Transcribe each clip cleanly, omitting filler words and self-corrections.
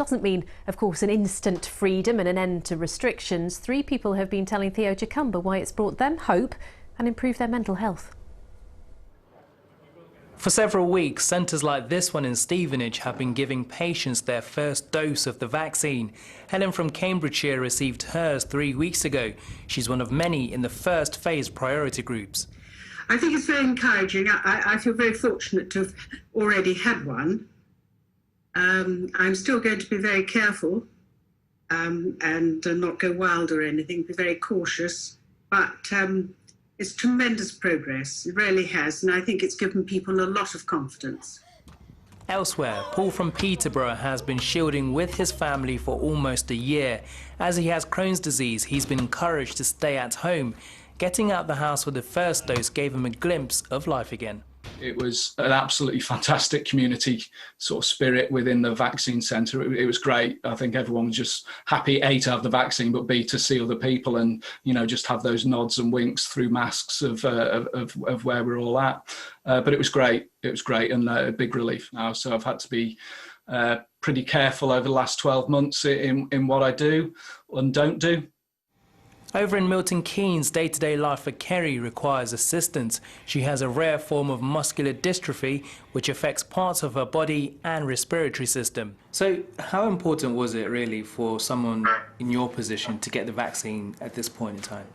doesn't mean, of course, an instant freedom and an end to restrictions. 3 people have been telling Theo Chicumba why it's brought them hope and improved their mental health. For several weeks, centres like this one in Stevenage have been giving patients their first dose of the vaccine. Helen from Cambridgeshire received hers 3 weeks ago. She's one of many in the first phase priority groups. I think it's very encouraging. I feel very fortunate to have already had one. I'm still going to be very careful and not go wild or anything, be very cautious. But it's tremendous progress, it really has, and I think it's given people a lot of confidence. Elsewhere, Paul from Peterborough has been shielding with his family for almost a year. As he has Crohn's disease, he's been encouraged to stay at home. Getting out the house with the first dose gave him a glimpse of life again. It was an absolutely fantastic community sort of spirit within the vaccine centre. It was great. I think everyone was just happy, A, to have the vaccine, but B, to see other people and, you know, just have those nods and winks through masks of where we're all at. But it was great. It was great and a big relief now. So I've had to be pretty careful over the last 12 months in what I do and don't do. Over in Milton Keynes, day-to-day life for Kerry requires assistance. She has a rare form of muscular dystrophy, which affects parts of her body and respiratory system. So how important was it really for someone in your position to get the vaccine at this point in time?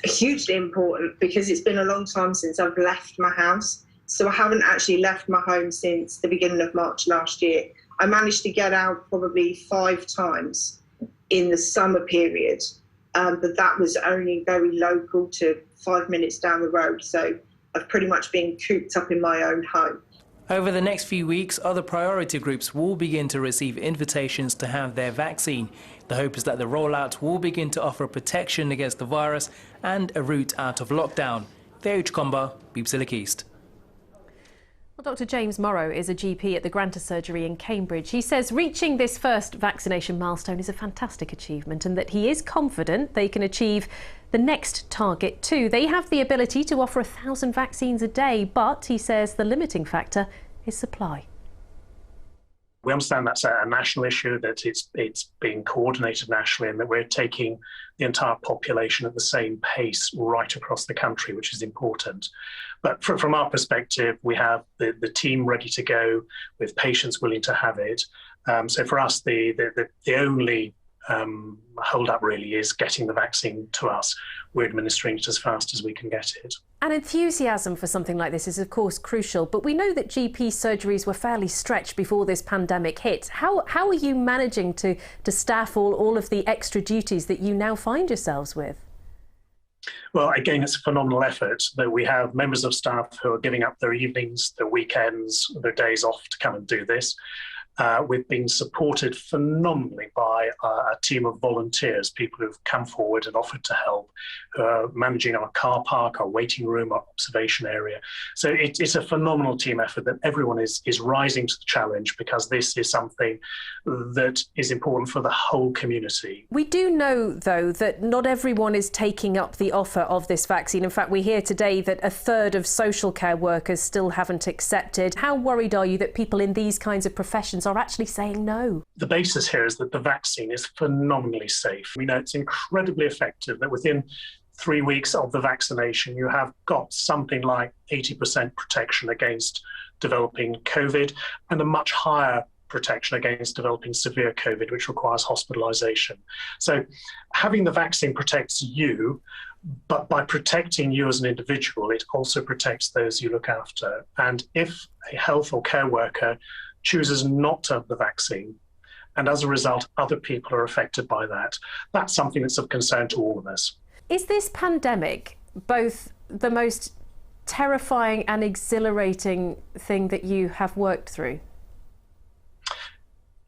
Hugely important, because it's been a long time since I've left my house. So I haven't actually left my home since the beginning of March last year. I managed to get out probably 5 times in the summer period. But that was only very local to 5 minutes down the road. So I've pretty much been cooped up in my own home. Over the next few weeks, other priority groups will begin to receive invitations to have their vaccine. The hope is that the rollout will begin to offer protection against the virus and a route out of lockdown. Theo Chicumba, BBC Leek East. Well, Dr. James Morrow is a GP at the Granta Surgery in Cambridge. He says reaching this first vaccination milestone is a fantastic achievement and that he is confident they can achieve the next target too. They have the ability to offer 1,000 vaccines a day, but he says the limiting factor is supply. We understand that's a national issue, that it's being coordinated nationally and that we're taking the entire population at the same pace right across the country, which is important. But from our perspective, we have the team ready to go with patients willing to have it. So for us, the only hold up really is getting the vaccine to us. We're administering it as fast as we can get it. And enthusiasm for something like this is of course crucial, but we know that GP surgeries were fairly stretched before this pandemic hit. How are you managing to staff all of the extra duties that you now find yourselves with? Well, again, it's a phenomenal effort that we have members of staff who are giving up their evenings, their weekends, their days off to come and do this. We've been supported phenomenally by a team of volunteers, people who've come forward and offered to help, who are managing our car park, our waiting room, our observation area. So it's a phenomenal team effort that everyone is rising to the challenge, because this is something that is important for the whole community. We do know, though, that not everyone is taking up the offer of this vaccine. In fact, we hear today that 1/3 of social care workers still haven't accepted. How worried are you that people in these kinds of professions are actually saying no? The basis here is that the vaccine is phenomenally safe. We know it's incredibly effective, that within 3 weeks of the vaccination, you have got something like 80% protection against developing COVID and a much higher protection against developing severe COVID, which requires hospitalization. So having the vaccine protects you, but by protecting you as an individual, it also protects those you look after. And if a health or care worker chooses not to have the vaccine, and as a result, other people are affected by that, that's something that's of concern to all of us. Is this pandemic both the most terrifying and exhilarating thing that you have worked through?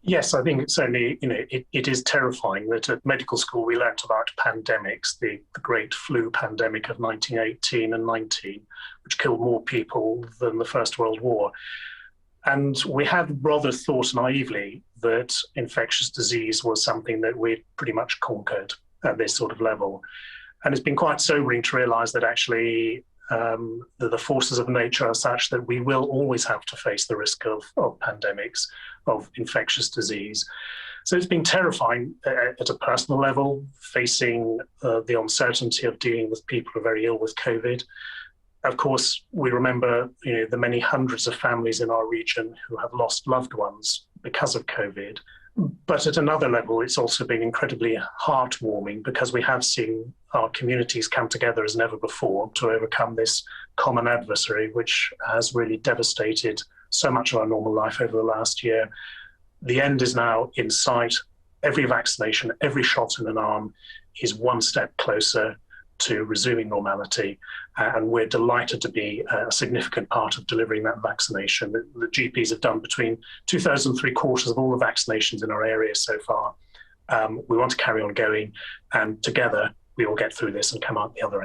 Yes, I think it's certainly, it is terrifying that at medical school we learnt about pandemics, the great flu pandemic of 1918 and 19, which killed more people than the First World War. And we had rather thought naively that infectious disease was something that we'd pretty much conquered at this sort of level. And it's been quite sobering to realise that actually the forces of nature are such that we will always have to face the risk of pandemics, of infectious disease. So it's been terrifying at a personal level, facing the uncertainty of dealing with people who are very ill with COVID. Of course, we remember the many hundreds of families in our region who have lost loved ones because of COVID. But at another level, it's also been incredibly heartwarming because we have seen our communities come together as never before to overcome this common adversary, which has really devastated so much of our normal life over the last year. The end is now in sight. Every vaccination, every shot in an arm is one step closer to resuming normality. And we're delighted to be a significant part of delivering that vaccination. The GPs have done between 2/3 and 3/4 of all the vaccinations in our area so far. We want to carry on going, and together we will get through this and come out the other end.